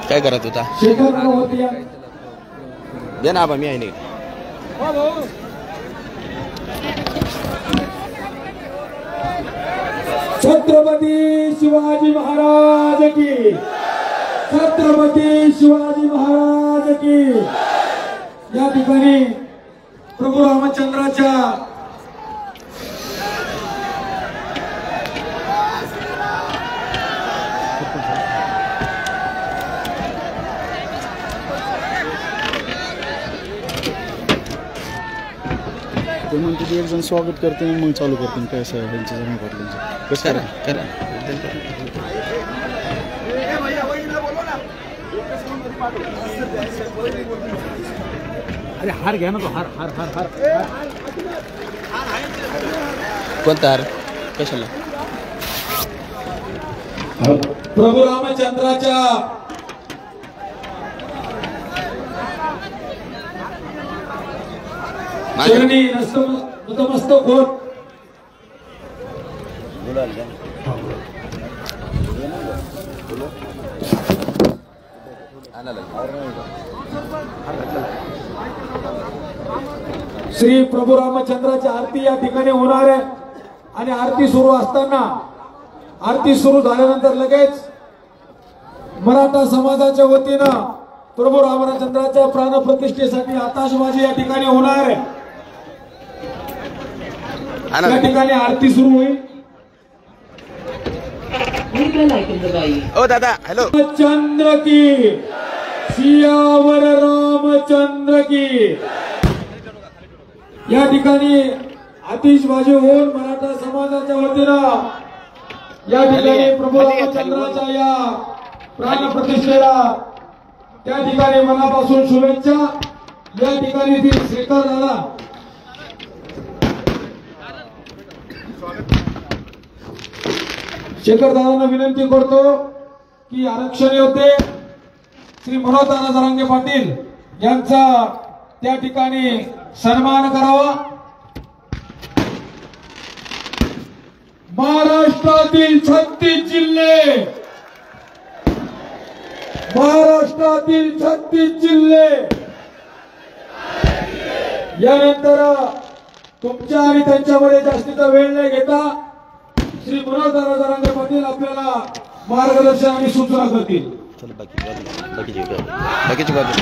काय करत होता? दे ना आबा, मी आहे नाही. छत्रपती शिवाजी महाराज की, छत्रपती शिवाजी महाराज की. या ठिकाणी प्रभू रामचंद्राच्या ते म्हणते की एक जण स्वागत करते मग चालू करते काय असं त्यांच्या जण पाटलांचं कसं करा. अरे हार घ्या ना तो हार हार हार हार कोणता हार? कशाला? प्रभू रामचंद्राच्या चरणी नतमस्तक होत श्री प्रभू रामचंद्राची आरती या ठिकाणी होणार आहे. आणि आरती सुरू असताना, आरती सुरू झाल्यानंतर लगेच मराठा समाजाच्या वतीनं प्रभू रामचंद्राच्या प्राणप्रतिष्ठेसाठी आताशबाजी या ठिकाणी होणार आहे. या ठिकाणी आरती सुरू होईल. ओ दादा, हॅलो. चंद्र की, सियावर रामचंद्र की. या ठिकाणी आतिषबाजी होऊन मराठा समाजाच्या वतीनं या ठिकाणी प्रभू रामचंद्राच्या या प्राणप्रतिष्ठेला त्या ठिकाणी मनापासून शुभेच्छा. या ठिकाणी ती शेखर दादा शेखर दादांना विनंती करतो की आरक्षण योद्धे श्री मनोज जरांगे पाटील यांचा त्या ठिकाणी सन्मान करावा. महाराष्ट्रातील 36 जिल्हे, महाराष्ट्रातील 36 जिल्हे यानंतर तुमच्या आणि त्यांच्यामध्ये जास्तीचा वेळ न घेता श्री मनोज जरांगे पाटील आपल्याला मार्गदर्शन आणि सूचना करतील. बाकीची बाजू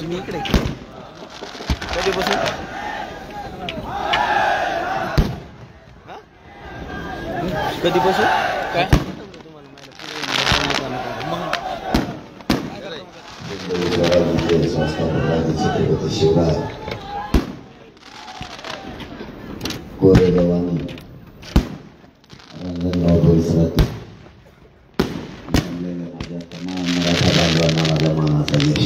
इकडे कधी बसू? कधी बसू? काय शिवाय कोरेगावांनी रंजनगाव परिसरात माझ्या तमाम मराठा बांधवांना माझा मानाचा यश.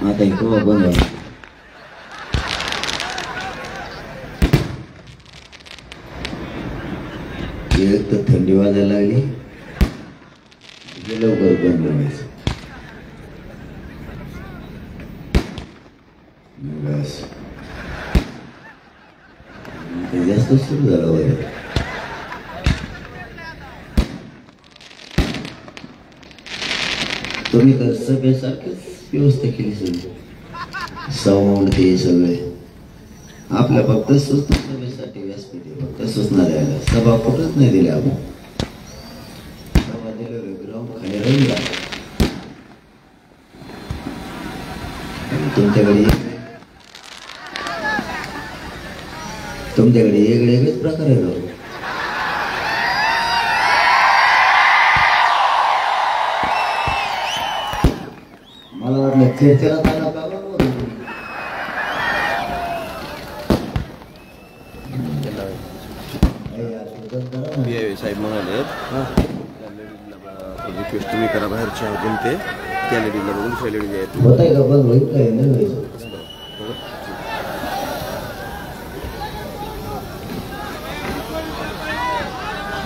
आता इथं बंद झालं. एक तर थंडी वाजायला लागली, लवकर बंद व्हायचं. बस जास्त सुरू झालं वगैरे. तुम्ही तर सगळ्यासारखीच व्यवस्था केली, सगळी साऊंड ते सगळे आपल्या फक्त सभेसाठी व्यासपीठ फक्त सूचना द्यायला. सभा कुठंच नाही दिल्या आपण. सभा दिलं ग्राउंड खाली राहिला. तुमच्याकडे वेगळेच प्रकार आहे. मला वाटलं चर्चेला चालला का साहेब म्हणाले रिक्वेस्ट तुम्ही करा बाहेरच्या जनते त्या लेडीजला बघून दुसऱ्या लेडीज आहेत. होत आहे का बंद होईल काय नाही व्हायचं.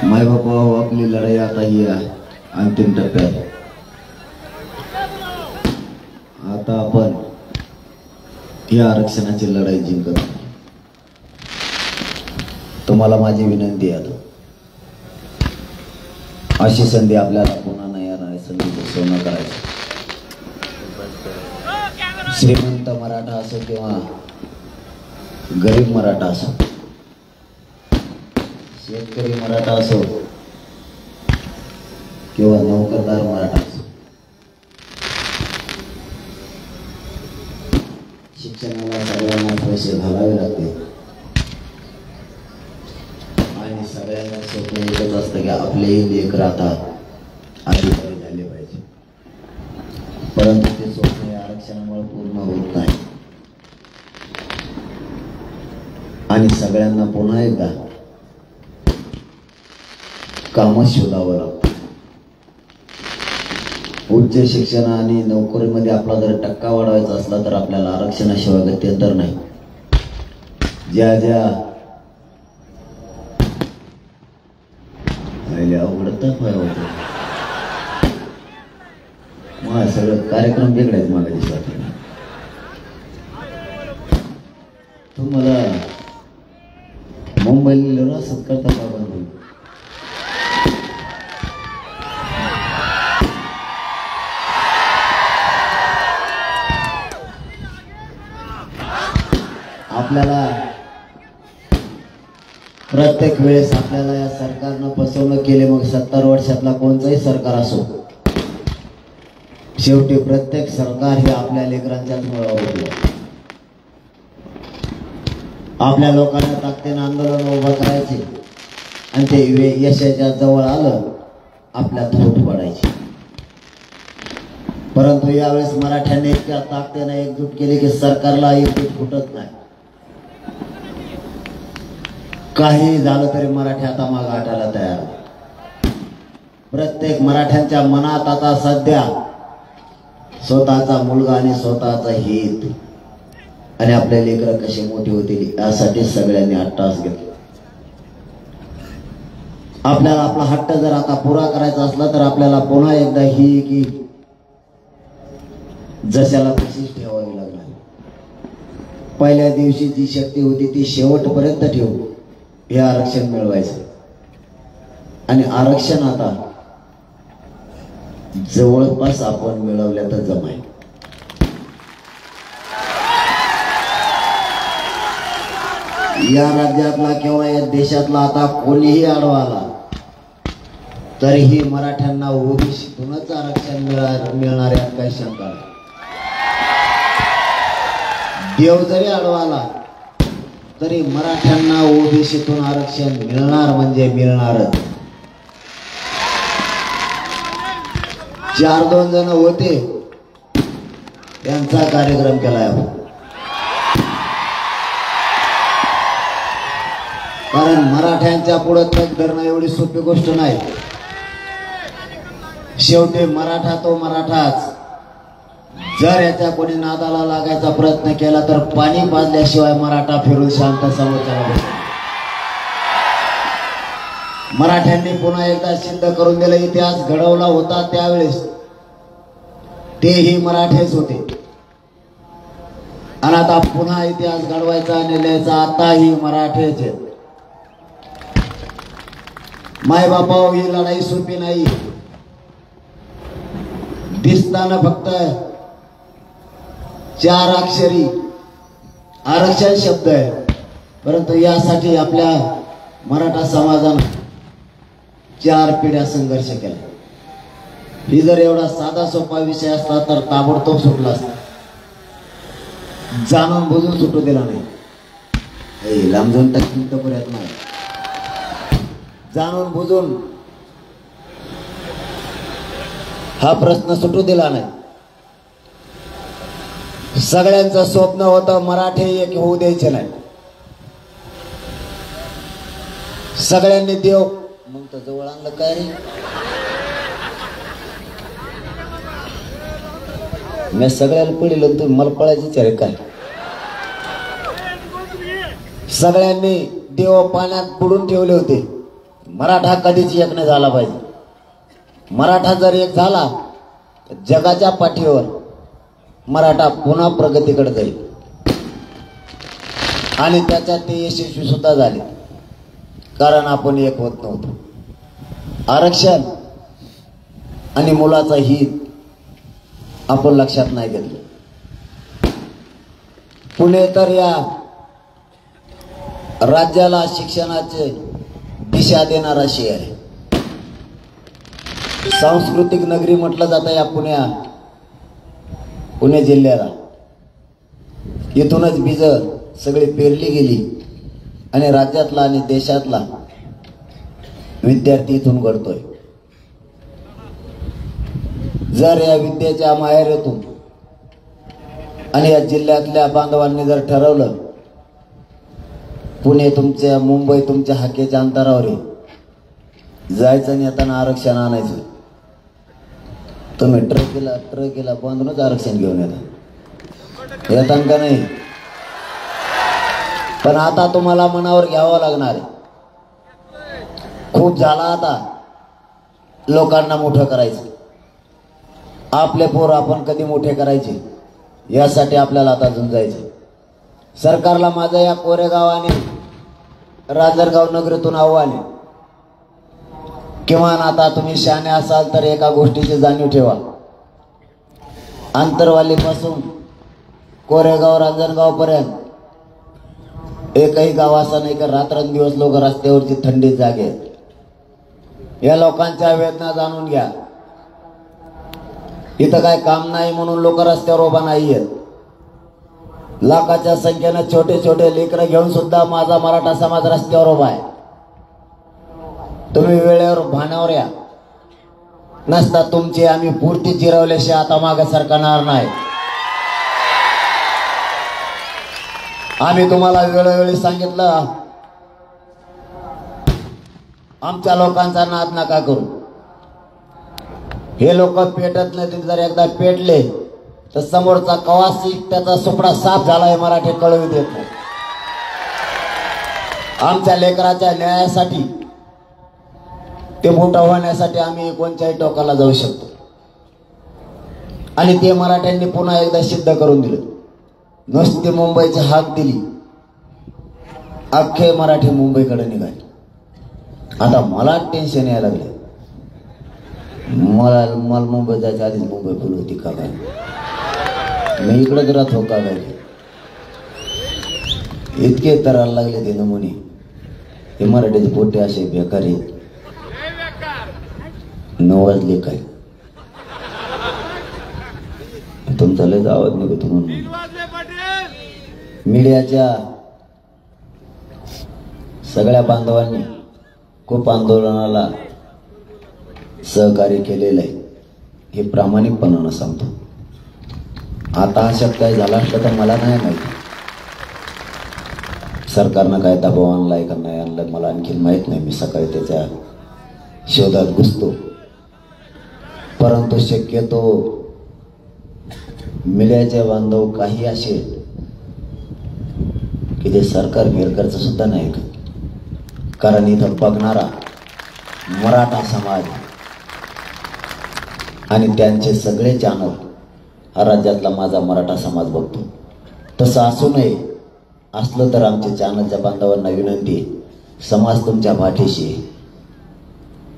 माय बापा आपली लढाई आता ही आहे. अंतिम टप्प्यात आता आपण या आरक्षणाची लढाई जिंकत आहोत. तुम्हाला माझी विनंती आहे, अशी संधी आपल्याला पुन्हा नाही येणार आहे. संधीचं सोनं करायचं. श्रीमंत मराठा असो किंवा गरीब मराठा असो, शेतकरी मराठा असो किंवा नोकरदार मराठा असो, शिक्षणाला सगळ्यांना पैसे घालावे लागते आणि सगळ्यांना स्वप्न एकच असतं की आपलेही लेकर आता अधिकारी झाले पाहिजे. परंतु ते स्वप्न या आरक्षणामुळे पूर्ण होत नाही आणि सगळ्यांना पुन्हा एकदा काम शोधावं लागतं. उच्च शिक्षण आणि नोकरीमध्ये आपला जर टक्का वाढवायचा असला तर आपल्याला आरक्षणाशिवाय गत्यंतर नाही. ज्या ज्या अवघडतात मला सगळं कार्यक्रम वेगळाच मला दिसत. तुम्हाला मुंबईला असंच करता का? आपल्याला प्रत्येक वेळेस आपल्याला या सरकारनं फसवणूक केली. मग 70 वर्षातला कोणताही सरकार असो, शेवटी प्रत्येक सरकार हे आपल्या लेकरांच्याच मुळे होते. आपल्या लोकांना ताकदीनं आंदोलन उभं करायचे आणि ते यशाच्या जवळ आलं आपल्यात फूट पडायची. परंतु यावेळेस मराठ्यांनी इतक्या ताकदीनं एकजूट केली की सरकारला एकजूट फुटत नाही. काही झालं तरी मराठी आता मागे हटायला तयार. प्रत्येक मराठ्यांच्या मनात आता सध्या स्वतःचा मुलगा आणि स्वतःचा हित आणि आपल्या लेकरं कशी मोठी होतील यासाठी सगळ्यांनी अट्टास घेतला. आपल्याला आपला हट्ट जर आता पुरा करायचा असला तर आपल्याला पुन्हा एकदा ही की जशाला तशीच ठेवावी लागणार. पहिल्या दिवशी जी शक्ती होती ती शेवटपर्यंत ठेवू. हे आरक्षण मिळवायचं आणि आरक्षण आता जवळपास आपण मिळवल्या तर जमाय. या राज्यातला किंवा या देशातला आता कोणीही आडवा आला तरीही मराठ्यांना ओबीसीतूनच आरक्षण मिळणार यात काही शंका नाही. देव जरी आडवा आला तरी मराठ्यांना ओबीसीतून आरक्षण मिळणार म्हणजे मिळणारच. 4-2 जण होते त्यांचा कार्यक्रम केलाय आपण. कारण मराठ्यांच्या पुढे तग धरणं एवढी सोपी गोष्ट नाही. शेवटी मराठा तो मराठाच. जर याच्या कोणी नादाला लागायचा प्रयत्न केला तर पाणी पाजल्याशिवाय मराठा फिरून शांत समोरच्याला बसेल. मराठ्यांनी पुन्हा एकदा सिद्ध करून दिला. इतिहास घडवला होता त्यावेळेस तेही मराठेच होते आणि आता पुन्हा इतिहास घडवायचा आणि लिहायचा आताही मराठेच आहेत. मायबापाव ही लढाई सोपी नाही. दिसताना फक्त 4 अक्षरी आरक्षण शब्द आहे, परंतु यासाठी आपल्या मराठा समाजाने 4 पिढ्या संघर्ष केला. ही जर एवढा साधा सोपा विषय असता तर ताबडतोब सुटला असता. जाणून बुजून सुटू दिला नाही. लांबजून टक्के पर्यंत नाही. जाणून बुजून हा प्रश्न सुटू दिला नाही. सगळ्यांचं स्वप्न होतं मराठी एक होऊ द्यायचे नाही. सगळ्यांनी देव मग तर जवळ आणलं काय रे. मी सगळ्याला पडलं तुम्ही मला पळायची विचार काय. सगळ्यांनी देव पाण्यात बुडून ठेवले होते. मराठा कधीच एक नाही झाला पाहिजे. मराठा जर एक झाला तर जगाच्या पाठीवर मराठा पुन्हा प्रगतीकडे जाईल आणि त्याच्यात ते यशस्वी सुद्धा झाले, कारण आपण एक होत नव्हतो. आरक्षण आणि मुलाचं हित आपण लक्षात नाही घेतलं. पुणे तर या राज्याला शिक्षणाचे दिशा देणारा शहर आहे. सांस्कृतिक नगरी म्हटलं जातं या पुणे जिल्ह्याला. इथूनच बीज सगळी पेरली गेली आणि राज्यातला आणि देशातला विद्यार्थी इथून घडतोय. जर या विद्येच्या माहेरीतून आणि या जिल्ह्यातल्या बांधवांनी जर ठरवलं पुणे तुमच्या, मुंबई तुमच्या हाकेच्या अंतरावर आहे, जायचं आणि येताना आरक्षण आणायचं, तुम्ही ट्रकेला बांधूनच आरक्षण घेऊन येता का नाही? पण आता तुम्हाला मनावर घ्यावं लागणार आहे. खूप झाला आता लोकांना मोठं करायचं. आपले पोर आपण कधी मोठे करायचे यासाठी आपल्याला आता झुंजायचं. सरकारला माझं या कोरेगाव आणि राजरगाव नगरीतून आव्हान आहे, किमान आता तुम्ही शहाणे असाल तर एका गोष्टीची जाणीव ठेवा. आंतरवालीपासून कोरेगाव रांजणगाव पर्यंत एकही गाव असा नाही का रात्रंदिवस लोक रस्त्यावरची थंडीत जागे. या लोकांच्या वेदना जाणून घ्या. इथं काय काम नाही म्हणून लोक रस्त्यावर उभा नाहीयेत. लाखाच्या संख्येने छोटे छोटे लेकरं घेऊन सुद्धा माझा मराठा समाज रस्त्यावर उभा आहे. तुम्ही वेळेवर भाण्यावर या. नसता तुमची आम्ही पूर्ती जिरवल्याशिवाय आता मागे सरकणार नाही. आम्ही तुम्हाला वेळोवेळी सांगितलं, आमच्या लोकांचा नाद नका करू. हे लोक पेटत नाही. जर एकदा पेटले तर समोरचा कवासी त्याचा सुपडा साफ झाला हे मराठी कळवू देत नाही. आमच्या लेकराच्या न्यायासाठी, ते मोठं होण्यासाठी आम्ही कोणत्याही टोकाला जाऊ शकतो आणि ते मराठ्यांनी पुन्हा एकदा सिद्ध करून दिलं. नुसती मुंबईची हाक दिली, अख्खे मराठी मुंबईकडे निघाले. आता मला टेन्शन यायला लागले. मला मुंबई जायच्या आधीच मुंबई फुल होती का काय? मी इकडेच राहतो का काय? इतके तरायला लागले ते नमुने. हे मराठीचे पोटे असे बेकारी. 9 वाजले काय? तुमचा लयच आवाज निघतो म्हणून. मीडियाच्या सगळ्या बांधवांनी खूप आंदोलनाला सहकार्य केलेलं आहे, हे प्रामाणिकपणानं सांगतो. आता अशात काय झालं असलं तर मला नाही माहिती. सरकारनं काय दबाव आणलाय का नाही आणलं मला आणखी माहीत नाही. मी सकाळी त्याच्या शोधात घुसतो. परंतु शक्यतो मीडियाचे बांधव काही असे की ते सरकार मिरकरचं सुद्धा नाही का. कारण इथं बघणारा मराठा समाज आणि त्यांचे सगळे चॅनल हा राज्यातला माझा मराठा समाज बघतो. तसं असू नये. असलं तर आमच्या चॅनलच्या बांधवांना विनंती आहे, समाज तुमच्या पाठीशी आहे.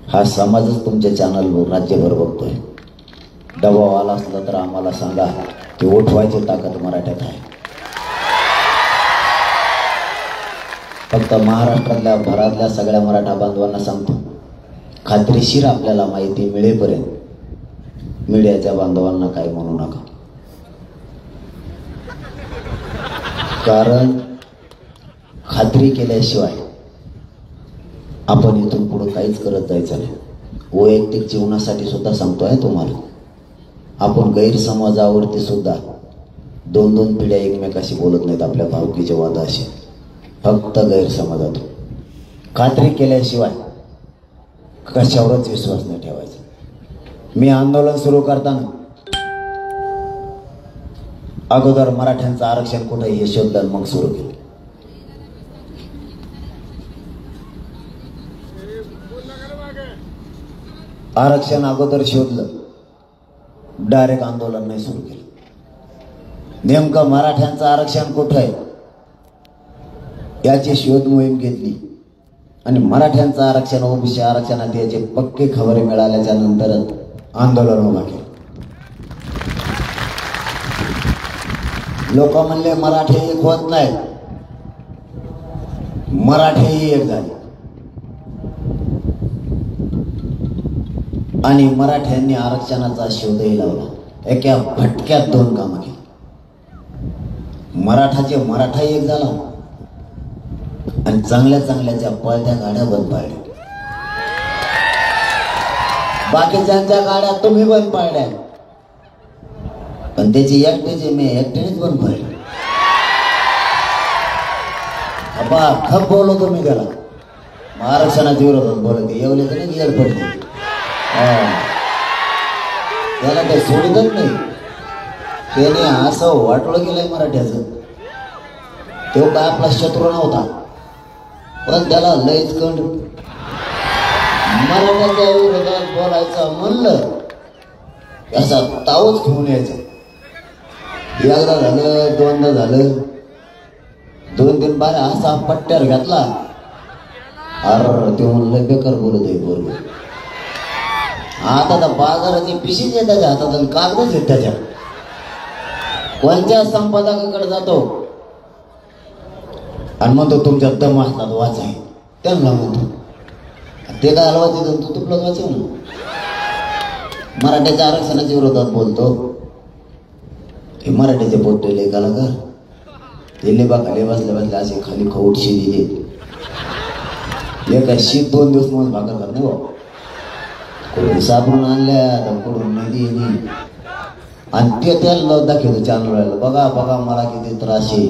हा समाजच तुमच्या चॅनलवर राज्यभर बघतोय. दबाव आला असला तर आम्हाला सांगा, ते उठवायची ताकद मराठ्यात आहे. फक्त महाराष्ट्रातल्या भरातल्या सगळ्या मराठा बांधवांना सांगतो, खात्रीशीर आपल्याला माहिती मिळेपर्यंत मीडियाच्या बांधवांना काय म्हणू नका. कारण खात्री केल्याशिवाय आपण इथून पुढे काहीच करत जायचं नाही. वैयक्तिक जीवनासाठी सुद्धा सांगतोय तुम्हाला. आपण गैरसमजावरती सुद्धा 2-2 पिढ्या एकमेकाशी बोलत नाहीत. आपल्या भावकीचे वादाशी फक्त गैरसमजातून. खात्री केल्याशिवाय कशावरच विश्वास नाही ठेवायचा. मी आंदोलन सुरू करताना अगोदर मराठ्यांचं आरक्षण कुठे हे शोधलं, मग सुरू केलं. आरक्षण अगोदर शोधलं, डायरेक्ट आंदोलन नाही सुरू केलं. नेमकं मराठ्यांचं आरक्षण कुठं आहे याची शोध मोहीम घेतली आणि मराठ्यांचं आरक्षण ओबीसी आरक्षणात याचे पक्के खबरी मिळाल्याच्या नंतरच आंदोलन उभा केलं. लोक म्हणले मराठे एक होत नाही, मराठेही एक झाले आणि मराठ्यांनी आरक्षणाचा शोधही लावला. एका भटक्यात 2 कामं केली. मराठाचे मराठाही एक झाला आणि चांगल्या चांगल्याच्या पळत्या गाड्या बंद पाडल्या. बाकीच्यांच्या गाड्या तुम्ही बंद पाडल्या पण त्याची एकट्याची मी एकट्यानेच बंद पाडली. अबा खप बोललो तुम्ही त्याला, आरक्षणाच्या विरोधात बोलत एवढे तर नाही येड पडले. त्याला ते सोडितच नाही. त्याने असं वाटोळं केलंय मराठ्याचं. तो काय आपला शत्रू नव्हता पण त्याला लयच कंड. मराठ्याच्या विरोधात बोलायचं म्हणलं याचा तावच घेऊन यायचं. एकदा झालं, 2दा झालं, 2-3 बार असा पट्ट्यावर घातला. अरे ते म्हणलं बेकार बोलत आहे बरोबर. आता तर बाजाराची पिशीच आहे त्याच्या हातात आणि कागदच आहेत त्याच्या. कोणत्या संपादकाकडे जातो आणि म्हणतो तुमच्या दम असतात वाचाय, त्यांना म्हणतो ते काय हलवायचे तू तुपलं वाचव ना. मराठ्याच्या आरक्षणाच्या विरोधात बोलतो. हे मराठ्याचे पोटे लेखाला का ते लेबा खाली बसल्या बसल्या असे खाली खवट शिदी एका शीत 2 दिवस मग भाकर कर नाही बाबा. कुठून साबरून आणल्या कुठून नदी आणि ते त्याला दाखवतो चॅनलला, बघा बघा मला किती त्रास आहे,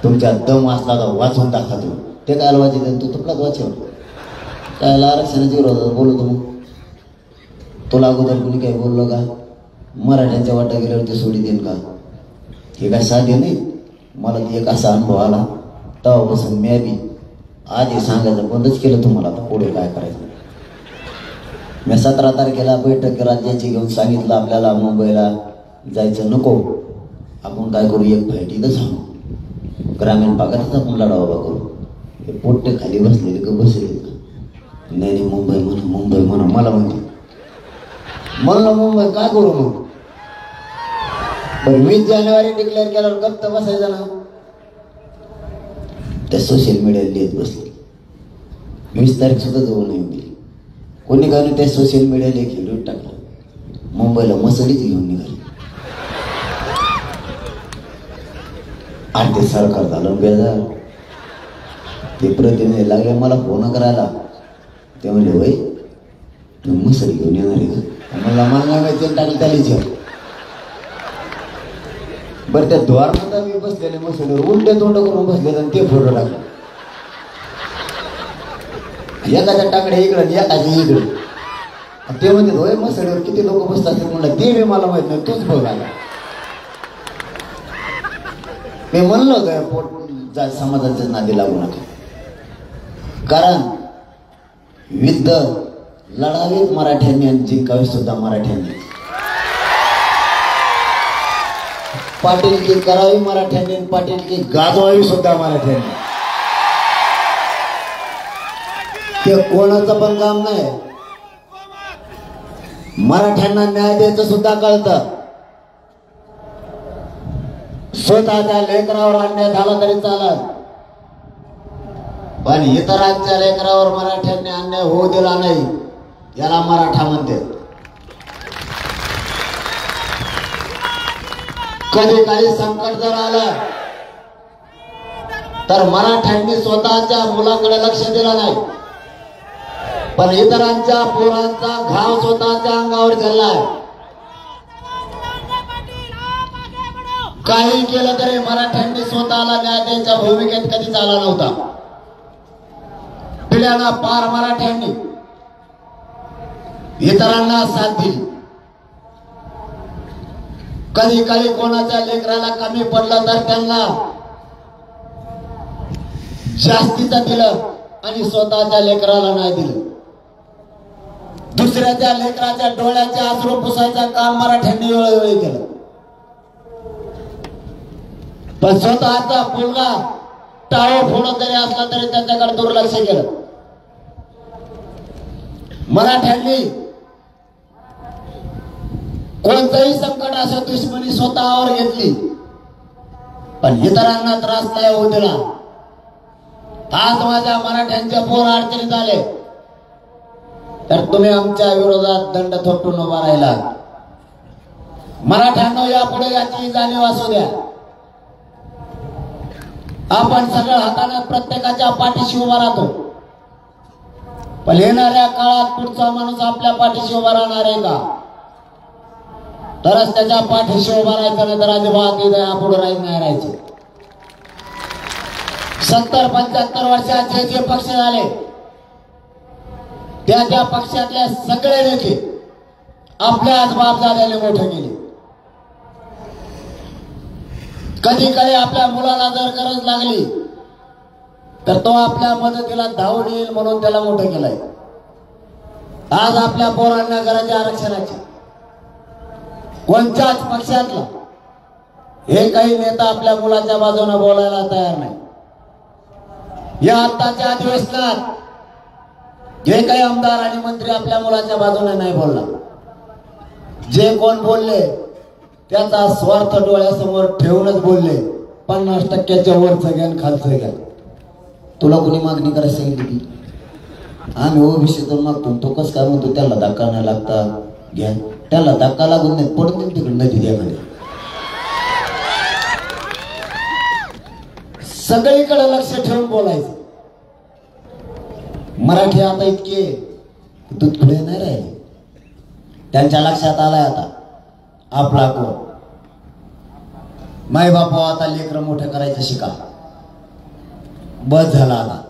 तुमच्या दम असला तर वाचून टाका तू. ते काय वाचायचं तू तुपलाच वाचव. काय आरक्षणाच्या विरोधात बोलतो मग तुला अगोदर कुणी काही बोललो का? मराठ्यांच्या वाटा गेल्यावर ते सोडी देईन का? हे काय साधे नाही. मला ती एक असा अनुभव आला तेव्हापासून मी बी आधी सांगायचं बंदच केलं तुम्हाला. आता पुढे काय करायचं. मी 17 तारखेला बैठक राज्याची घेऊन सांगितलं आपल्याला मुंबईला जायचं नको, आपण काय करू एक फाईट इथं सांगू, ग्रामीण भागातच आपण लढा उभा करू. हे पोट्टे खाली बसलेले का बसले का? नाही मुंबई म्हणा, मुंबई म्हणा. मला म्हणलं मुंबई काय करू मग. पण 20 जानेवारी डिक्लेअर केल्यावर गप्प बसायचं ना. त्या सोशल मीडियाला लिहित बसले. 20 तारीख सुद्धा जवळ नाही होती. कोणी गाणं त्या सोशल मीडियाला एक व्हिडिओ टाकला, मुंबईला मसळीच घेऊन निघाली आणि ते सरकार झालं बेजार. ते प्रतिनिधी लागले मला फोन करायला. ते म्हणले होय तू मसळी घेऊन येणार आहे का? मला माहिती टाकलं त्याला. बरं त्या द्वारमध्ये मी बसलेले मसळीवर उलटे तोंड करून बसले आणि ते फोटो टाकले. एकाच्या टाकडे इकडं आणि एकाच्या इकडे. ते म्हणते होय मसळीवर किती लोक बसतात म्हणलं ते बी मला माहित नाही, तूच बघायला. मी म्हणलं होतं समाजाच्या नादी लागू नका, कारण युद्ध लढावीत मराठ्यांनी आणि जिंकावी सुद्धा मराठ्यांनी. पाटीलकी करावी मराठ्यांनी, पाटीलकी गाजवावी सुद्धा मराठ्यांनी. ते कोणाचं पण काम नाही. मराठ्यांना न्याय द्यायचं सुद्धा कळतं. स्वतःच्या लेकरावर अन्याय झाला तरी चालत, पण इतरांच्या लेकरावर मराठ्यांनी अन्याय होऊ दिला नाही. याला मराठा म्हणते. कधी काही संकट जर आलं तर मराठ्यांनी स्वतःच्या मुलाकडे लक्ष दिलं नाही, पण इतरांच्या पोरांचा घाव स्वतःच्या अंगावर झालाय. काही केलं तरी मराठ्यांनी स्वतःला न्याय द्यायच्या भूमिकेत कधी चालला नव्हता. पिढ्याला पार मराठ्यांनी इतरांना साथ दिली. कधी कधी कोणाच्या लेकराला कमी पडलं तर त्यांना जास्तीचं दिलं आणि स्वतःच्या लेकराला नाही दिलं. दुसऱ्याच्या लेकराच्या डोळ्याचे आसरू पुसायचं काम मराठ्यांनी वेळोवेळी केलं. पण स्वतःचा मुलगा टाळो फोडत जरी असला तरी त्याच्याकडे दुर्लक्ष केलं. मराठ्यांनी कोणतंही संकट असो दुश्मनी स्वतःवर घेतली, पण इतरांना त्रास नाही होऊ दिला. आज माझ्या मराठ्यांच्या पोर अडचणीत आले तर तुम्ही आमच्या विरोधात दंड थोपटून उभा राहिला. मराठ्यांना यापुढे याची जाणीव असू द्या. आपण सगळं हाताने प्रत्येकाच्या पाठीशी उभा राहतो, पण येणाऱ्या काळात पुढचा माणूस आपल्या पाठीशी उभा राहणार आहे का? तरच त्याच्या पाठीशी उभा राहायचं, नाही तर अजिबात पुढे नाही राहायचं. 70-75 वर्षाचे जे पक्ष झाले त्या पक्षातल्या सगळे नेते आपल्याच बापदाद्याने मोठे केले. कधी कधी आपल्या मुलाला जर गरज लागली तर तो आपल्या मदतीला धावून येईल म्हणून त्याला मोठं केलंय. आज आपल्या पोरांना गरज आहे आरक्षणाची. कोणत्याच पक्षातला हे काही नेता आपल्या मुलाच्या बाजूने बोलायला तयार नाही. या आत्ताच्या अधिवेशनात जे काही आमदार आणि मंत्री आपल्या मुलाच्या बाजूने नाही बोलला. जे कोण बोलले त्याचा स्वार्थ डोळ्यासमोर ठेवूनच बोलले. 50%च्या वरचं घ्या खालचं घ्या. तुला कोणी मागणी करायला सांगितली की आम्ही ओबीसीतून मागतो, तो कसं काय म्हणतो त्याला धक्का नाही लागता घ्या. त्याला धक्का लागून नाही पडून तिकडे नदी द्यामध्ये. सगळीकडे लक्ष ठेवून बोलायचं. मराठी आता इतके दूधखुळे नाही राहिले. त्यांच्या लक्षात आलाय आता आपला कोण. माय बापू आता लेकरं मोठं करायचं शिका. बस झाला आता.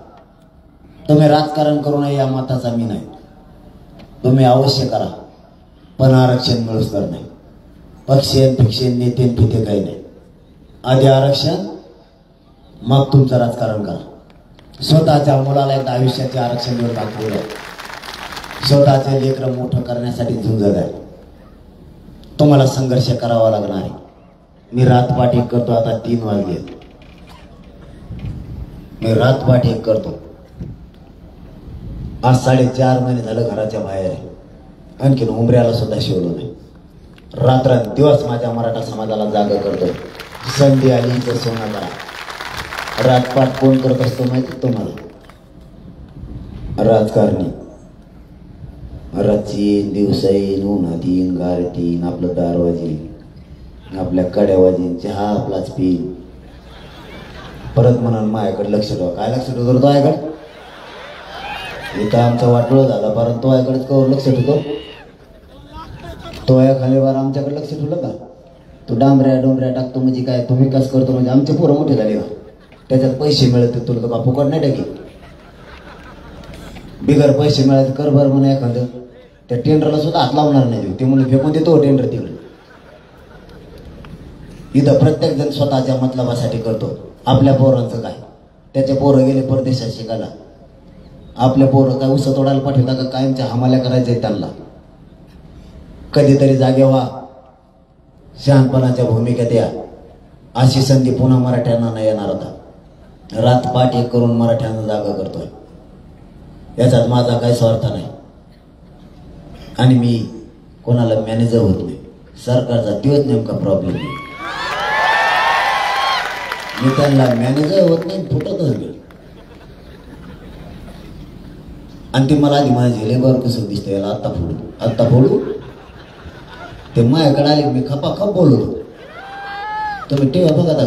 तुम्ही राजकारण करू नये या मताचा मी नाही. तुम्ही अवश्य करा, पण आरक्षण मिळूच तर नाही. पक्षीन फिक्षेन नेतेन फिते काही नाही. आधी आरक्षण, मग तुमचं राजकारण करा. स्वतःच्या मुलाला एकदा आयुष्याचे आरक्षण देऊन दाखवलं. स्वतःचे लेकरं मोठं करण्यासाठी झुंजत आहे. तुम्हाला संघर्ष करावा लागणार आहे. मी रातपाठ एक करतो. आता 3 वाजले. मी रातपाठ एक करतो. आज 4.5 महिने झालं घराच्या बाहेर आहे. आणखीन उमऱ्याला सुद्धा शिवलो नाही. रात्रंदिवस माझ्या मराठा समाजाला जागा करतो. संधी आली तर सोना करा. रातपाठ कोण करत असतो माहिती तुम्हाला? राजकारणी. रात्री दिवसा येईन, उन्हात येईन, गारत येईन, आपलं दार वाजीन, आपल्या कड्या वाजीन, चहा आपलाच पिईन, परत म्हणून माझ्याकडे लक्ष ठेवा. काय लक्ष ठेवतो तो आयकडे? इथं आमचा वाटोळ झाला, परत तो आयकडेच कवर लक्ष ठेवतो. तो या खाली बार आमच्याकडे लक्ष ठेवलं का? तू डोंबऱ्या टाकतो म्हणजे काय? तू विकास करतो म्हणजे आमचे पोरं मोठे झाले का? त्याच्यात पैसे मिळत तुला तर फुकट नाही टाकी. बिगर पैसे मिळाले कर बरं म्हणून एखादं. त्या टेंडरला सुद्धा हात लावणार नाही. ते म्हणून फेकून देतो टेंडर तिकडे. इथं प्रत्येक जण स्वतःच्या मतलबासाठी करतो. आपल्या पोरांचं काय? त्याचे पोरं गेले परदेशात शिकायला. आपल्या पोरं काय उस तोडायला पाठवता का? कायमच्या हमाल्या करायचंय त्यांना. कधीतरी जागे व्हा. शहाणपणाच्या भूमिकेत या. अशी संधी पुन्हा मराठ्यांना नाही येणार होता. रातपाठ एक करून मराठ्यांना जागा करतोय. याच्यात माझा काही स्वार्थ नाही. आणि मी कोणाला मॅनेजर होत नाही. सरकारचा तोच नेमका प्रॉब्लेम आहे. मी त्यांना मॅनेजर होत नाही, फुटतच नाही. आणि ते मला आधी माझे लेबर कसं दिसतं याला आत्ता फोडू ते माझ्याकडे आले. मी खपाखप बोलतो. तुम्ही टीव्ही बघा का?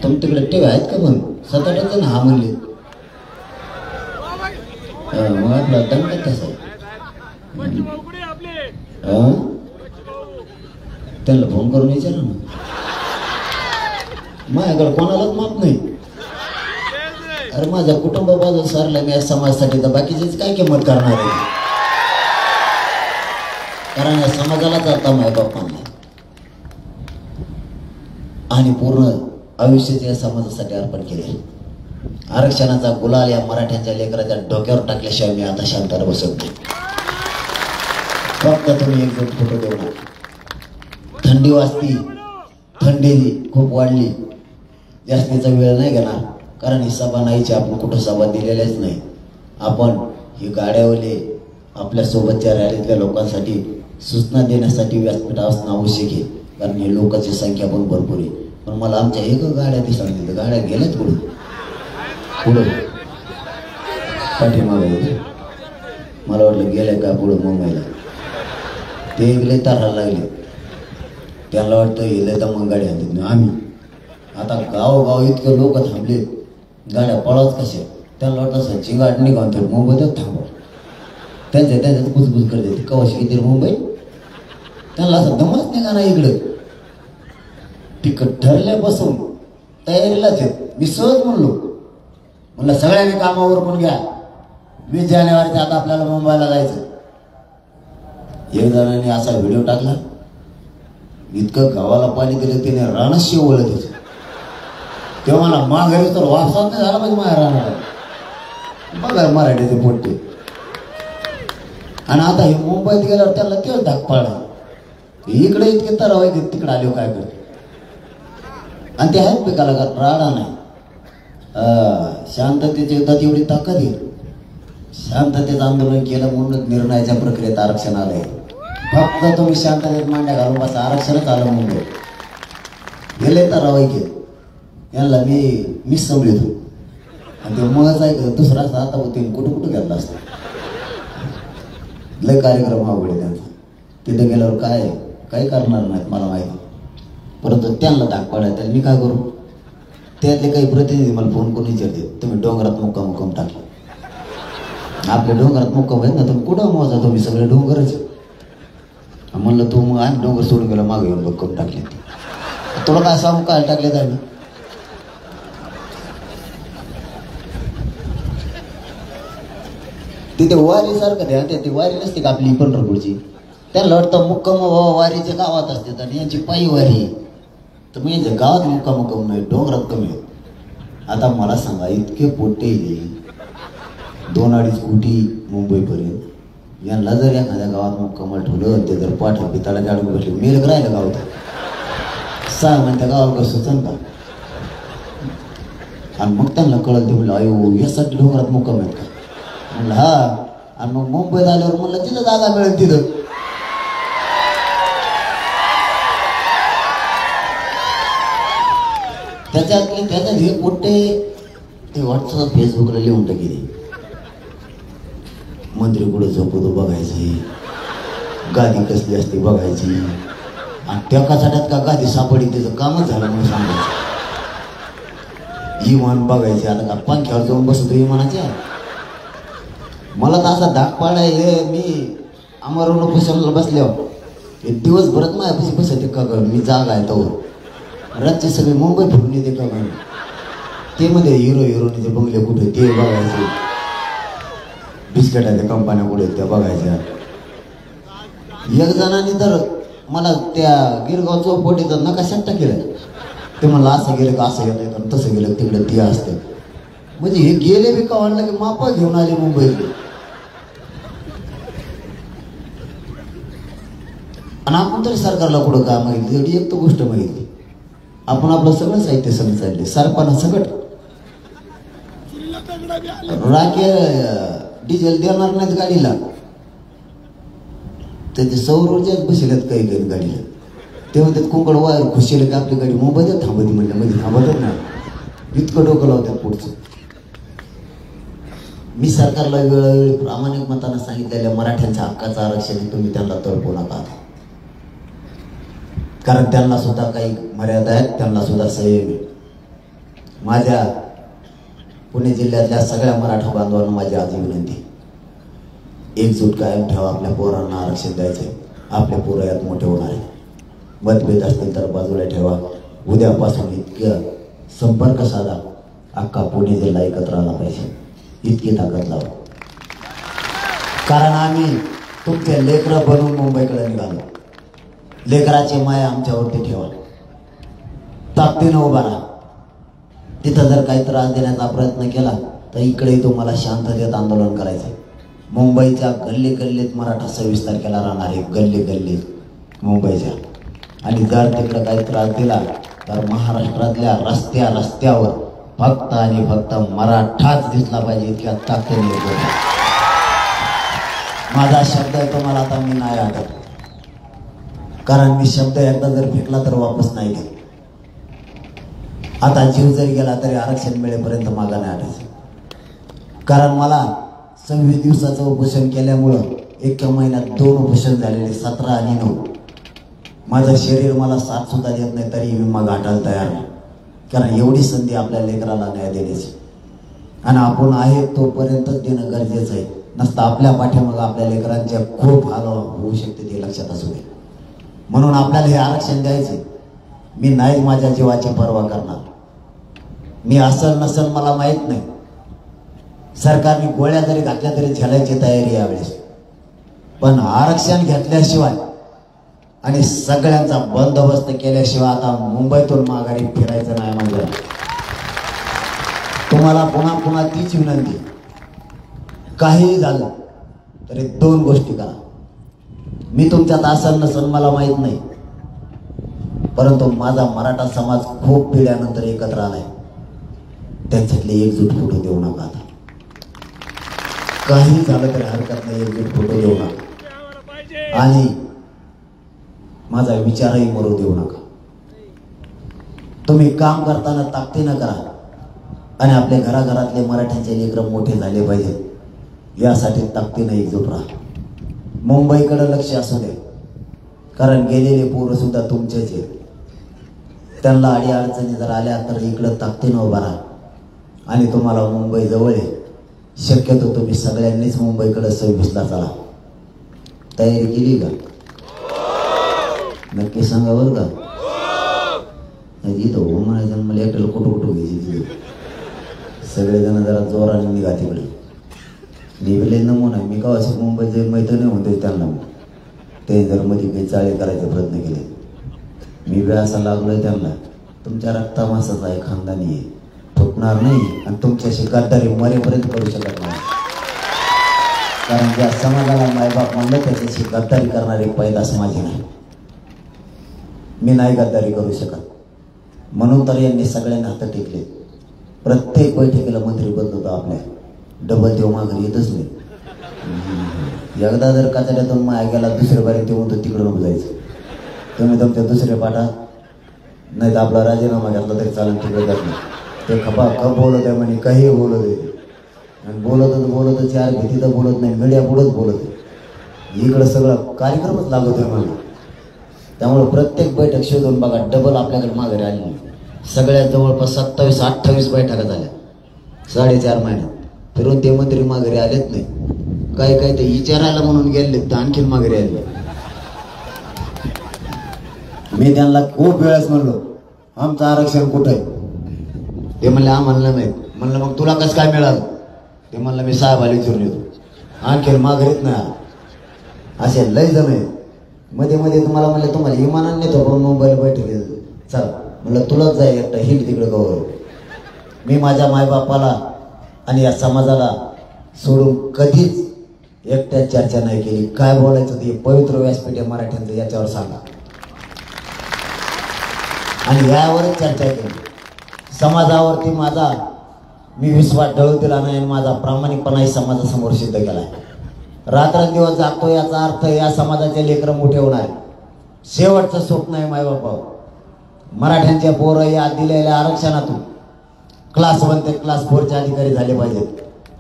तुम्ही तिकडे टीव्ही आहेत का? पण 7-8 ना हा म्हणले. मग आपला दंड कसा? त्यांना फोन करून विचारा ना. माझ्याकडे कोणालाच माफ नाही. अरे माझं कुटुंब बाजू सारलं मी या समाजासाठी, तर बाकीचीच काय किंमत करणार आहे? कारण या समाजाला जाता माझ्या बाप्पांना आणि पूर्ण आयुष्याचे या समाजासाठी अर्पण केले. आरक्षणाचा गुलाल या मराठ्यांच्या लेकराच्या डोक्यावर टाकल्याशिवाय मी आता शांताला बसत नाही. फक्त तुम्ही एकजूट फोटो देऊ नका. थंडी वाजती, थंडी खूप वाढली, जास्तीचा वेळ नाही घेणार, कारण ही सभा नाहीची, आपण कुठं सभा दिलेल्याच नाही. आपण ही गाड्यावले आपल्या सोबतच्या रॅलीतल्या लोकांसाठी सूचना देण्यासाठी व्यासपीठ असणं आवश्यक आहे, कारण हे लोकांची संख्या पण भरपूर आहे. पण मला आमच्या एक गाड्या दिसल्या, गाड्या गेल्यात पुढे पुढं पाठीमागे. मला वाटलं गेल्या का पुढं मुंबईला, ते गेले तारायला लागले. त्यांना वाटतं गेले तर मग गाडी आणतात. आम्ही आता गावोगाव इतके लोक थांबले, गाड्या पळाच कशा. त्यांना वाटतं सचिन गाडी निघावून तर मुंबईतच थांबव. त्यांच्यात कुजबुज करते कवाशी किती मुंबई. त्यांना असं दमच नाही का ना इकडं. तिकट ठरल्यापासून तयारीलाच आहेत. मी सहज म्हणलं सगळ्यांनी कामावर पण घ्या, 20 जानेवारीच्या आता आपल्याला मुंबईला जायचं. एक जणांनी असा व्हिडिओ टाकला, इतकं गावाला पाणी दिलं त्याने रानात शिवलं त्याचं. तेव्हा मला माघारी तर वापसात नाही झाला पाहिजे माझ्या रानाला. बघा मराठीचे पोट्टे. आणि आता हे मुंबईत गेल्यावर त्याला तेच धाक पाडला. इकडे इतके तराव आहे, तिकडे आले काय करते. आणि ते आहेत पिकाला का राडा नाही. शांततेच्या युद्धात एवढी ताकद आहे. शांततेचं आंदोलन केलं म्हणून निर्णयाच्या प्रक्रियेत आरक्षण आलंय. फक्त तुम्ही शांततेत मांड्या घालून बसा, आरक्षणच आलं मुंबई. गेले तर रवायचे यांना मी समजतो. आणि ते मगच आहे दुसरा आता होते कुठं घेतला असतं. लय कार्यक्रम आवडले त्यांचा. तिथे गेल्यावर काय करणार नाहीत मला माहिती, परंतु त्यांना धाक पाडायचं. मी काय करू, त्यातले काही प्रतिनिधी मला फोन करून विचारते, तुम्ही डोंगरात मुक्काम टाकले. आपल्या डोंगरात मुक्काम आहेत ना, तुम्ही कुठं मोजा, तुम्ही सगळे डोंगरच. म्हणलं तू मग आणि डोंगर सोडून गेला, मागे येऊन मुक्काम टाकले. तुला काय सांगू काय टाकले तर आम्ही. तिथे वारी सारखं द्या, ती वारी नसते का आपली पंढरपूरची. त्यांना वाटतं मुक्काम वारीच्या गावात असते आणि यांची पायी वारी. तर मी गावात मुक्काम नाही, डोंगरात कमी आहे. आता मला सांगा, इतके पोटे 2-2.5 कोटी मुंबईपर्यंत, यांना जर एखाद्या गावात मुक्कामाला ठेवलं, ते जर पाठा पिताला गाडून बसले, मेल राहिलं गावात 6 महिने त्या गावावर सुचन का. आणि मग त्यांना कळलं, ते म्हणलं अयो यासाठी डोंगरात मुक्काम आहेत का. म्हणलं हा. आणि मग मुंबईत आल्यावर म्हणलं तिथं जागा मिळेल. तिथं त्याच्यात हे पोट्टे ते व्हॉट्सअप फेसबुकला लिहून टाकले. मंत्री कुठं झोपतो बघायची, गादी कसली असते बघायची. आणि त्या काचाट्यात का गादी सापडी, त्याचं कामच झालं म्हणून सांगायचं. इमान बघायचे. आता का पंख्यावर जाऊन बसतो इमानाच्या. मला तर असा धाक पाडाय, मी अमरवण पुसला बसल्यावर दिवसभरात माझ्यापाशी बसायचे का ग. मी जागा आहे तवर रातचे सगळे मुंबई फिरून येते का ग. ते मध्ये हिरोईनचे बंगले कुठे ते बघायचे, बिस्किटाच्या कंपन्या कुठे त्या बघायच्या. एक जणांनी तर मला त्या गिरगाव चौपटीचा नकाशात टाकेला. ते म्हणलं असं गेलं का असं येत नाही, तसं गेलं तिकडे ते असतं. म्हणजे हे गेले बी का वाटलं की मापा घेऊन आले मुंबईला. आणि आपण तरी सरकारला कुठं का मागितली, एवढी एक तर गोष्ट मागितली. आपण आपलं सगळं साहित्य सगळं चालले, सरपाना सकट राखे डिझेल देणार नाहीत गाडीला, त्याचे सौर ऊर्जाच बसल्यात काही गाडीला. तेव्हा त्यात कोकण वायर खुशीला की आपली गाडी मुंबईत थांबती म्हणलं, म्हणजे थांबतच नाही. इतकं डोकं लावतात पुढचं. मी सरकारला वेळोवेळी प्रामाणिक मतानं सांगितलेल्या मराठ्यांच्या हक्काचं आरक्षण तुम्ही त्यांना तडपू नका, कारण त्यांना सुद्धा काही मर्यादा आहेत, त्यांना सुद्धा संयम आहे. माझ्या पुणे जिल्ह्यातल्या सगळ्या मराठा बांधवांना माझी आजी विनंती, एकजूट कायम ठेवा. आपल्या पोरांना आरक्षण द्यायचंय, आपल्या पोरं यात मोठे होणार आहे. मतभेद असतील तर बाजूला ठेवा. उद्यापासून इतकं संपर्क साधा, अख्खा पुणे जिल्हा एकत्र आला पाहिजे, इतकी ताकद लावा. कारण आम्ही तुमचे लेकरं बनवून मुंबईकडे निघालो. लेकराची माया आमच्यावरती ठेवा, ताकदीनं उभा राहा. तिथं जर काही त्रास देण्याचा प्रयत्न केला तर इकडे तुम्हाला शांततेत आंदोलन करायचं. मुंबईच्या गल्ली गल्लीत मराठा 26 तारखेला राहणार आहे, गल्ली गल्लीत मुंबईच्या. आणि जर तिकडे काही त्रास दिला तर महाराष्ट्रातल्या रस्त्यावर फक्त आणि फक्त मराठाच दिसला पाहिजे इतक्या ताकदीने बोलतो. माझा शब्द आहे तुम्हाला आता मी नाही आठवत, कारण मी शब्द एकदा जर फेकला तर वापस नाही घेत. आता जीव जरी गेला तरी आरक्षण मिळेपर्यंत मागा नाही आठायचं. कारण मला 26 दिवसाचं उपोषण केल्यामुळं एका महिन्यात 2 उपोषण झालेले, 17 आणि 9. माझं शरीर मला साथ सुद्धा देत नाही तरी मी मग आटायला तयार नाही. कारण एवढी संधी आपल्या लेकराला न्याय देण्याची, आणि आपण आहे तोपर्यंतच देणं गरजेचं आहे. नसतं आपल्या पाठीमागं आपल्या लेकरांच्या खूप हाल होऊ शकते, ते लक्षात असू दे. म्हणून आपल्याला हे आरक्षण द्यायचे. मी नाही माझ्या जीवाची पर्वा करणार. मी असल नसल मला माहीत नाही. सरकारने गोळ्या जरी घातल्या तरी झेलायची तयारी यावेळेस. पण आरक्षण घेतल्याशिवाय आणि सगळ्यांचा बंदोबस्त केल्याशिवाय आता मुंबईतून माघारी फिरायचं नाही. म्हणजे तुम्हाला पुन्हा पुन्हा तीच विनंती, काहीही झालं तरी 2 गोष्टी करा. मी तुमच्यात असल नसल मला माहीत नाही, परंतु माझा मराठा समाज खूप पिढ्यानंतर एकत्र आलाय. त्यांच्यातले एकजूट फोटो देऊ नका. आता काही झालं तरी हरकत नाही, एकजूट फोटो देऊ नका. आणि माझा विचारही मरू देऊ नका. तुम्ही काम करताना ताकदीनं करा आणि आपल्या घराघरातले मराठ्यांचे लेकरं मोठे झाले पाहिजे यासाठी ताकदीनं एकजूट राहा. मुंबईकडे लक्ष असू दे, कारण गेलेले पोरं सुद्धा तुमचेच आहेत. त्यांना अडीअडचणी जर आल्या तर इकडं ताकदीनं उभा राहा. आणि तुम्हाला मुंबई जवळ आहे, शक्यतो तुम्ही सगळ्यांनीच मुंबईकडे 26ला चला. तयारी केली का? नक्की सांगा बरं का. इथं हो म्हणायचं मला एकट्याला कुठं घ्यायची तिथे. सगळेजण जरा जोराने निघा तिकडे. निघले नमुना मी का असं मुंबईचे मैत्रिणी होते त्यांना, ते जर मध्ये काही चाळे करायचे प्रयत्न केले. मी बी असा लागलोय त्यांना, तुमच्या रक्तामासाचा आहे, खानदानी आहे, फुटणार नाही आणि तुमच्याशी गद्दारी मरेपर्यंत करू शकत नाही. कारण ज्या समाजाला मायबाप म्हणलं त्याच्याशी गद्दारी करणारी पैदास माझी नाही. मी नाही गद्दारी करू शकत. म्हणून तर यांनी सगळ्यांना हात टेकले. प्रत्येक बैठकीला मंत्री बदलतो आपल्या, डबल तेव्हा माघारी येतच नाही. एकदा जर कचऱ्यातून माया गेला दुसऱ्या बारी तेव्हा तो तिकडं नको जायचं. तुम्ही तुमच्या दुसऱ्या पाठा नाही तर आपला राजीनामा घेतला तरी चालेल, तिकडे जात नाही. ते खपा खप बोलत आहे म्हणे, काही बोलत आहे. आणि बोलत चार भीती तर बोलत नाही, मीडिया पुढंच बोलत आहे. इकडं सगळं कार्यक्रमच लागत आहे मला. त्यामुळे प्रत्येक बैठक शोधून बघा, डबल आपल्याकडे माघारी आली नाही. सगळ्यात जवळपास 27-28 बैठका झाल्या 4.5 महिन्यात. फिरून ते मंत्री माघारी आलेच नाही. काही ते विचारायला म्हणून गेले तर आणखीन माघारी आले. मी त्यांना खूप वेळेस म्हणलो आमचं आरक्षण कुठं आहे. ते म्हणले आम्हाला माहित. म्हणलं मग तुला कसं काय मिळालं. ते म्हणलं मी साहेबाला विचारून येतो. आणखीन माघारीत नाही. असे लय जमे. मध्ये तुम्हाला म्हणले तुम्हाला विमानाने नेतो पण मुंबईला बैठक चला. म्हणलं तुलाच जाय एकटा हिंड तिकडे गौरव. मी माझ्या मायबापाला आणि या समाजाला सोडून कधीच एकट्यात चर्चा नाही केली. काय बोलायचं ते पवित्र व्यासपीठ आहे मराठ्यांचं, याच्यावर सांगा. आणि यावरच चर्चा केली. समाजावरती माझा मी विश्वास ढळू दिला नाही आणि माझा प्रामाणिकपणाही समाजासमोर सिद्ध केला आहे. रात्रंदिवस जागतो याचा अर्थ या समाजाचे लेकरं मोठे होणार. शेवटचं स्वप्न आहे मायबापावर. मराठ्यांच्या पोरं या दिलेल्या आरक्षणातून क्लास 1 ते क्लास 4चे अधिकारी झाले पाहिजेत.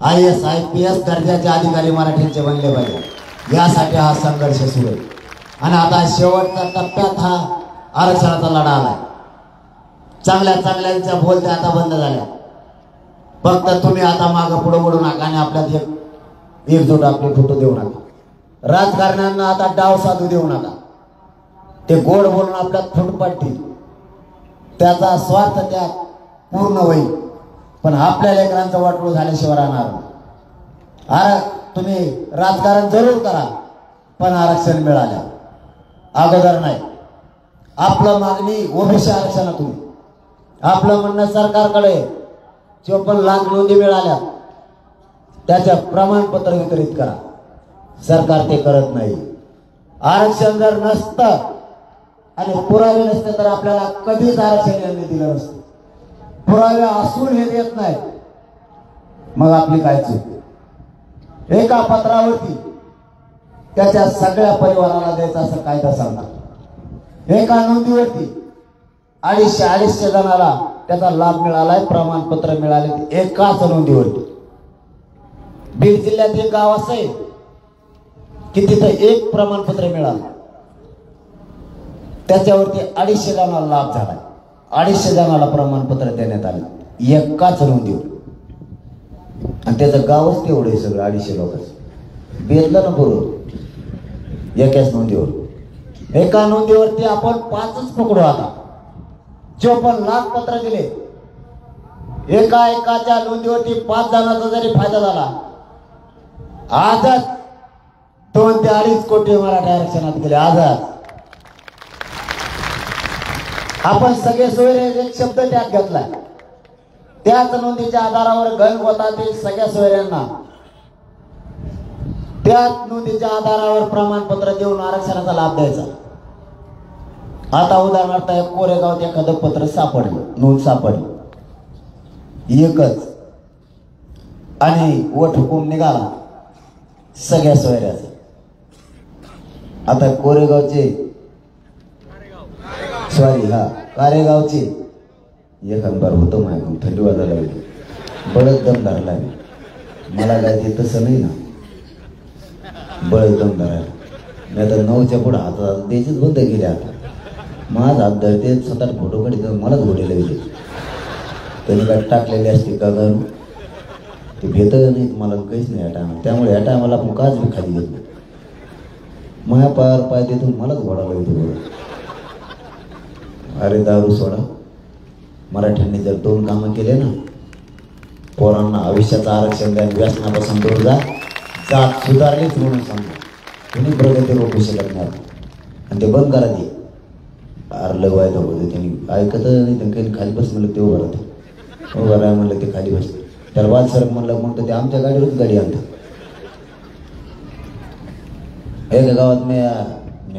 IAS IPS दर्जाचे अधिकारी मराठ्यांचे बनले पाहिजेत. यासाठी हा संघर्ष सुरू आहे. आणि आता शेवटच्या टप्प्यात हा आरक्षणाचा लढा आलाय. चांगल्या बोलत्या आता बंद झाल्या. फक्त तुम्ही आता मागं पुढे वळू नका आणि आपल्यात एकजूट आपले फोटो देऊ नका. राजकारण्यांना आता डाव साधू देऊ नका. ते गोड बोलून आपल्यात फूट पडतील, त्याचा स्वार्थ त्यात पूर्ण होईल. पण आपल्या लेकरांचं वाटोळ झाल्याशिवाय राहणार. तुम्ही राजकारण जरूर करा पण आरक्षण मिळाल्या अगोदर नाही. आपलं मागणी ओबीसी आरक्षणातून, आपलं म्हणणं सरकारकडे 54 लाख नोंदी मिळाल्या, त्याचं प्रमाणपत्र वितरित करा. सरकार ते करत नाही. आरक्षण जर नसतं आणि पुरावे नसते तर आपल्याला कधीच आरक्षण यांनी दिलं नसतं. पुरावे असून हे देत नाही, मग आपली काय चूक? एका पत्रावरती त्याच्या सगळ्या परिवाराला द्यायचं असं कायदा सांगतात. एका नोंदीवरती 250 जणाला त्याचा लाभ मिळालाय, प्रमाणपत्र मिळाले एकाच नोंदीवरती. बीड जिल्ह्यात एक गाव असं आहे की तिथं एक प्रमाणपत्र मिळालं, त्याच्यावरती 250 जणांना लाभ झाला. 250 जणांना प्रमाणपत्र देण्यात आलं एकाच नोंदीवर, आणि त्याचं गावच तेवढं आहे सगळं 250 लोकांचं. बेदलं ना बरोबर एकाच नोंदीवर. एका नोंदीवरती आपण 5च पकडू. आता 54 लाख पत्र दिले. एकाच्या नोंदीवरती 5 जणांचा जरी फायदा झाला, आजच 2 ते 2.5 कोटी मराठा आरक्षणात गेले. आजच आपण सगळे सोयरे एक शब्द त्यात घेतलाय. त्याच नोंदीच्या आधारावर गणगोतातील सगळ्या सोयऱ्यांना त्याच नोंदीच्या आधारावर प्रमाणपत्र देऊन आरक्षणाचा लाभ द्यायचा. आता उदाहरणार्थ कोरेगावात एखादं पत्र सापडलं, नोंद सापडली एकच, आणि वट हुकूम निघाला सगळ्या सोयऱ्याचा. आता कोरेगावचे कारेगावचे एखादबार होतं माझ्या थंडी वाजायला लागली, बळच दम धरायला लागली. मला काय ते तसं नाही ना, बळच दम धरायला. मी आता 9च्या पुढे हातात द्यायचीच बंद केली. आता माझ हात धरते 7-8 फोटो काढते, मलाच घोडे लागले. त्यांनी काय टाकलेली असते का घालून ते भेट नाही मला काहीच नाही या टायमाला. त्यामुळे या टायमाला आपण काच बी खाली घेतो. माया पायावर पाय देतो मलाच घोडा लागतो. अरे दारू सोडा. मराठ्यांनी जर 2 कामं केले ना, पोरांना आयुष्याचं आरक्षण द्या, व्यसनापासून दूर जा, जात सुधारलीच म्हणून सांगतो. तुम्ही प्रगती रोखू शकत नाही. आणि ते बंद करा. ते आरलं व्हायला होतं त्यांनी ऐकत नाही. त्यांनी खाली बस म्हणलं ते उभं राहते. उभं राहा म्हणलं ते खाली बसते. त्याला वाद सरक म्हणलं म्हणतो ते आमच्या गाडीवरच गाडी आणतात. एका गावात मी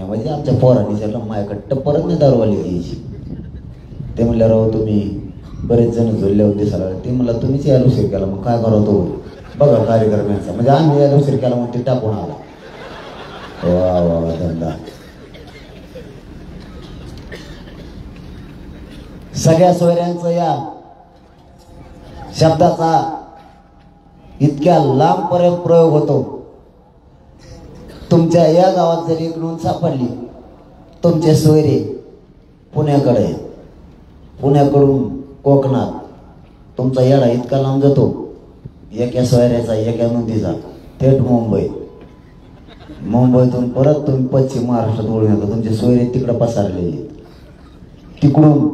म्हणजे आमच्या पोरांनी विचारलं माझ्याकडे टप्परच नाही दारूवाली द्यायची. ते म्हणलं राव तुम्ही बरेच जण झोलले होते सर. ते म्हणलं तुम्हीच यायला उशीर केला, मग काय करा तो बघा कार्यक्रमांचा. म्हणजे आम्ही यायला उशीर केला मग ते टाकून आला. वा वा धंदा. सगळ्या सोयऱ्यांचा या शब्दाचा इतक्या लांबपर्यंत प्रयोग होतो. तुमच्या या गावात जरी एक नोंद सापडली, तुमचे सोयरे पुण्याकडे, पुण्याकडून कोकणात तुमचा येडा इतका लांब जातो, एका सोयऱ्याचा एका नोंदीचा थेट मुंबईतून परत तुम्ही पश्चिम महाराष्ट्रात वळून येतो. तुमचे सोयरे तिकडं पसरलेले. तिकडून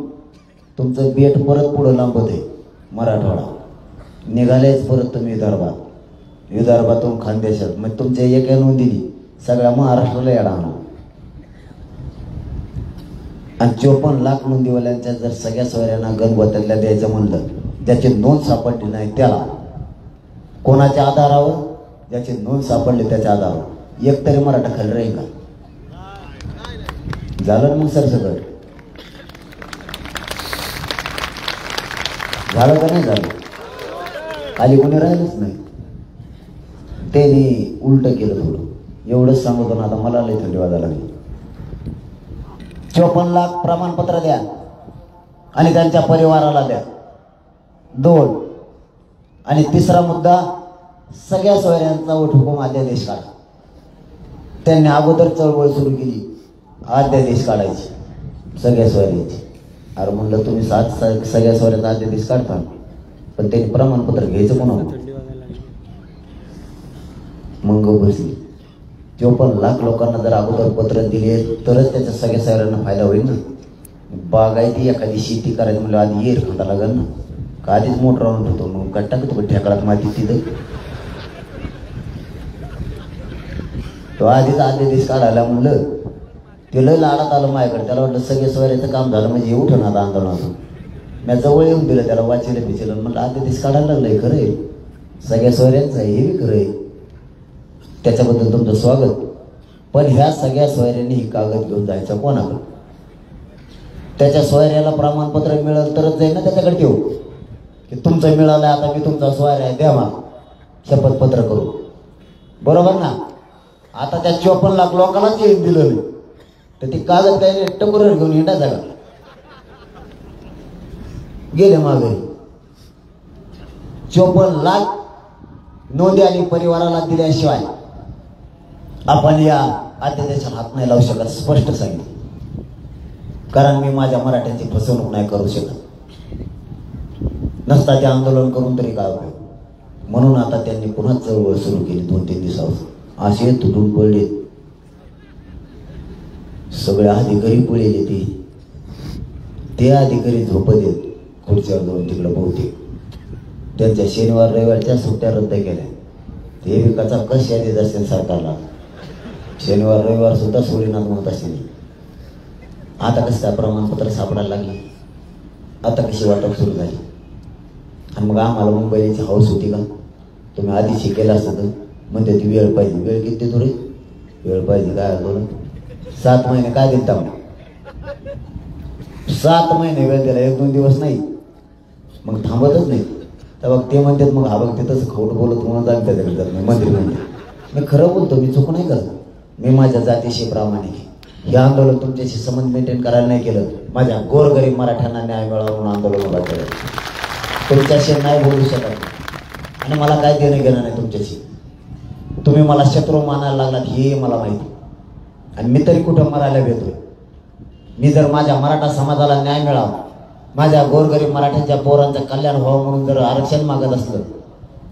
तुमचं बेट परत पुढं लांबत आहे मराठवाडा. निघालेच परत तुम्ही विदर्भातून खानदेशात. मग तुमच्या एका नोंदीनी सगळ्या महाराष्ट्राला येडा आणा. आणि 54 लाख नोंदीवाल्यांच्या जर सगळ्या सोयऱ्यांना गणगोत्यातल्या द्यायचं म्हणलं, ज्याची नोंद सापडली नाही त्याला, कोणाच्या आधारावर? ज्याची नोंद सापडली त्याच्या आधारावर एक तरी मराठा खाली राहील का? झालं मग सर सगळं झालं का नाही झालं? खाली कोणी राहिलंच नाही. त्यांनी उलट केलं थोडं. एवढंच सांगतो ना. आता मला लई थंडी वाजायला लागली. 54 लाख प्रमाणपत्र द्या आणि त्यांच्या परिवाराला द्या. 2 आणि 3रा मुद्दा, सगळ्या सोयऱ्यांचा वटहुकूम अध्यादेश काढा. त्यांनी अगोदर चळवळ सुरू केली, अध्यादेश काढायची सगळ्या सोयऱ्यांची. अरे म्हणलं तुम्ही सगळ्या सोयऱ्याचा अध्यादेश काढता, पण त्यांनी प्रमाणपत्र घ्यायचं कोणाला? मग बसली. 54 लाख लोकांना जर अगोदर पत्र दिले तरच त्याच्या सगळ्या सोयऱ्यांना फायदा होईल ना. बागायती एखादी शेती करायची म्हणलं आधी येर खंडा लागेल ना. का आधीच मोटर आणून ठेवतो, मग काय टाकतो का ठेकळात माती तिथं? तो आधीच अध्यादेश काढायला म्हणलं. ते लय लाडात आलं माझ्याकडे. त्याला वाटलं सगळे सोयऱ्याचं काम झालं म्हणजे उठण आता आंदोलनातून. मी जवळ येऊन दिलं त्याला वाचेलं बिचेलं म्हणलं आदेश काढायला लागलंय खरं आहे, सगळ्या सोयऱ्यांचं आहे हे खरं आहे, त्याच्याबद्दल तुमचं स्वागत. पण ह्या सगळ्या सोयऱ्यांनी ही कागद घेऊन जायचं कोणाकडे? त्याच्या सोयऱ्याला प्रमाणपत्र मिळेल तरच जाईल ना त्याच्याकडे ठेवू की तुमचं मिळालं आता मी तुमचा सोयऱ्या आहे द्या मग शपथपत्र करू, बरोबर ना? आता त्या 54 लाख लोकांनाच येऊन दिलं नाही तर ती कागद काही टकोर घेऊन हिंडायचा का? गेले मागे 54 लाख नोंदी आणि परिवाराला दिल्याशिवाय आपण या अध्यादेशाला हात नाही लावू शकत, स्पष्ट सांगितलं. कारण मी माझ्या मराठ्यांची फसवणूक नाही करू शकत. नसता ते आंदोलन करून तरी काय उपयोग? म्हणून आता त्यांनी पुन्हा चळवळ सुरू केली 2-3 दिवसावर. असे तुटून पडले सगळे अधिकारी, पळले ते अधिकारी झोपत येत खुर्च्यावर जाऊन तिकडं बहुतेक त्यांच्या शनिवार रविवारच्या सुट्ट्या रद्द केल्या. ते विकाचा कश यादीत असेल सरकारला, शनिवार रविवार सुद्धा सोडीनाथ म्हणत असेल. आता कसं काय प्रमाणपत्र सापडायला लागले, आता कशी वाटप सुरू झाली. आणि मग आम्हाला मुंबईची हौस होती का? तुम्ही आधी शिकेला असतं तर म्हणते ती वेळ पाहिजे. वेळ किती थोडी वेळ पाहिजे काय बोला? 7 महिने काय देता मग? 7 महिने वेळ दिला, 1-2 दिवस नाही, मग थांबतच नाही. तर मग ते म्हणतात मग हा बघ ते तसं खोटं बोलत म्हणून जात त्याच्याकडे जात नाही मंत्री म्हणते. मी खरं बोलतो, मी चूक नाही करत. मी माझ्या जातीशी प्रामाणिक आहे. हे आंदोलन तुमच्याशी संबंध मेंटेन करायला नाही केलं, माझ्या गोरगरीब मराठ्यांना न्याय मिळावा म्हणून आंदोलन उभा केलं. तुमच्याशी नाही बोलू शकत आणि मला काय देणं घेणं नाही तुमच्याशी. तुम्ही मला शत्रू मानायला लागलात हे मला माहिती. आणि मी तरी कुठं मरायला भेटतोय? मी जर माझ्या मराठा समाजाला न्याय मिळावा, माझ्या गोरगरीब मराठ्यांच्या पोरांचं कल्याण व्हावं म्हणून जर आरक्षण मागत असलं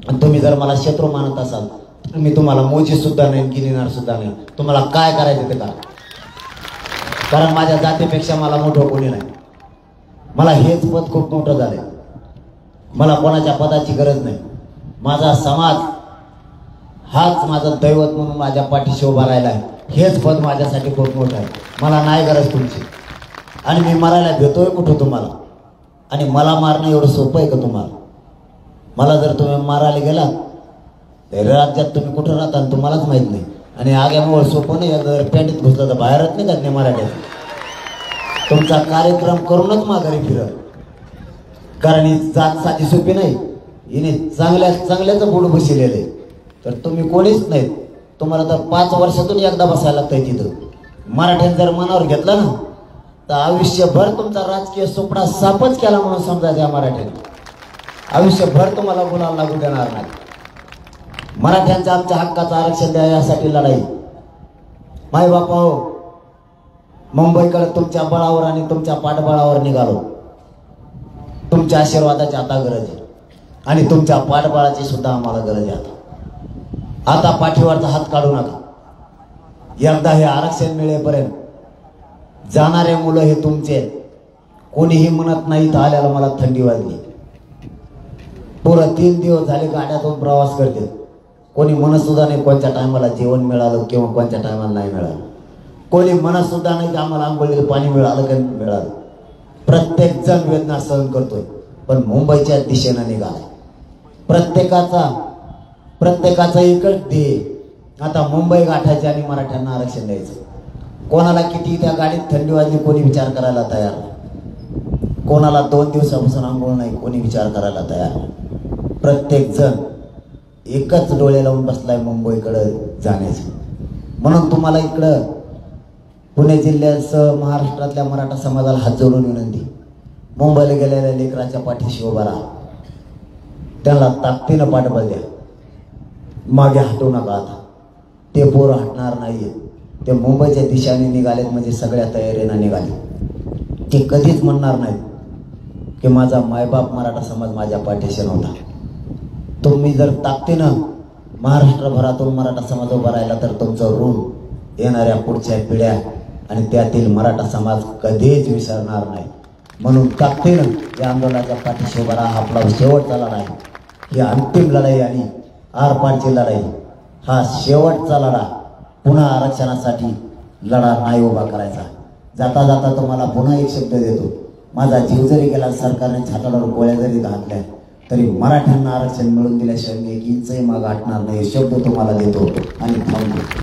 आणि तुम्ही जर मला शत्रू मानत असाल तर मी तुम्हाला मोजी सुद्धा नाही, गिनिनार सुद्धा नाही. तुम्हाला काय करायचं ते करा, कारण माझ्या जातीपेक्षा मला मोठं कोणी नाही. मला हेच पद खूप मोठं झालंय. मला कोणाच्या पदाची गरज नाही. माझा समाज हाच माझं दैवत म्हणून माझ्या पाठीशी उभा राहिला आहे. हेच पद माझ्यासाठी खूप मोठं आहे. मला नाही गरज तुमची. आणि मी मारायला भेटतोय कुठं तुम्हाला? आणि मला मारणं एवढं सोपं आहे का तुम्हाला? मला जर तुम्ही मारायला गेला तर राज्यात तुम्ही कुठं राहता आणि तुम्हालाच माहित नाही. आणि आग्यामुळे सोपं नाही, जर पॅन्टीत घुसलं तर बाहेरच नाही का मराठ्यात. तुमचा कार्यक्रम करूनच माघारी फिरत, कारण ही जात साधी सोपी नाही. हिने चांगल्याच बुड बसलेले. तर तुम्ही कोणीच नाहीत. तुम्हाला तर 5 वर्षातून एकदा बसायला लागतंय तिथं. मराठ्याने जर मनावर घेतला ना तर आयुष्यभर तुमचा राजकीय सुपडा सापच केला म्हणून समजायचा. मराठ्याने आयुष्यभर तुम्हाला गुलाल लागू देणार नाही. मराठ्यांच्या आमच्या हक्काचं आरक्षण द्या यासाठी लढाई. माय बापा हो, मुंबईकडे तुमच्या बळावर आणि तुमच्या पाठबळावर निघालो. तुमच्या आशीर्वादाची आता गरज आहे आणि तुमच्या पाठबळाची सुद्धा आम्हाला गरज आहे. आता पाठीवरचा हात काढू नका. एकदा हे आरक्षण मिळेपर्यंत जाणारे मुलं हे तुमचे. कोणीही म्हणत नाही तर आल्याला मला थंडी वाजली. पुरं 3 दिवस झाले गाड्यातून प्रवास करते. कोणी म्हणत सुद्धा नाही कोणत्या टायमाला जेवण मिळालं किंवा कोणत्या टायमाला नाही मिळालं. कोणी म्हणत सुद्धा नाही की आम्हाला आंघोळीला पाणी मिळालं की मिळालं. प्रत्येक जण वेदना सहन करतोय, पण मुंबईच्या दिशेनं निघालाय. प्रत्येकाचा एकच ध्येय, आता मुंबई गाठायची आणि मराठ्यांना आरक्षण द्यायचं. कोणाला किती त्या गाडीत थंडी वाजली कोणी विचार करायला तयार नाही. कोणाला 2 दिवसापासून आंघोळ नाही कोणी विचार करायला तयार नाही. प्रत्येक जण एकच डोळे लावून बसलाय मुंबईकडे जाण्याचं. म्हणून तुम्हाला इकडं पुणे जिल्ह्यासह महाराष्ट्रातल्या मराठा समाजाला हात जोडून विनंती, मुंबईला गेलेल्या लेकराच्या पाठीशी उभा राहा. त्यांना ताकदीनं पाठबळ द्या. मागे हटवू नका. आता ते पोरं हटणार नाहीये. ते मुंबईच्या दिशेने निघालेत म्हणजे सगळ्या तयारीनं निघाले. ते कधीच म्हणणार नाहीत की माझा मायबाप मराठा समाज माझ्या पाठीशी नव्हता. तुम्ही जर ताकदीनं महाराष्ट्रभरातून मराठा समाज उभा राहिला तर तुमचं ऋण येणाऱ्या पुढच्या पिढ्या आणि त्यातील मराठा समाज कधीच विसरणार नाही. म्हणून ताकदीनं या आंदोलनाच्या पाठीशी उभा राहा. आपला शेवटचा लढाई, ही अंतिम लढाई आणि आरपारची लढाई. हा शेवटचा लढा. पुन्हा आरक्षणासाठी लढा नाही उभा करायचा. जाता जाता तुम्हाला पुन्हा एक शब्द देतो, माझा जीव जरी गेला, सरकारने छाताडावर गोळ्या जरी घातल्या, तरी मराठ्यांना आरक्षण मिळवून दिल्याशिवाय मी एक इंचही मागे हटणार नाही, शब्द तुम्हाला देतो आणि थांबतो.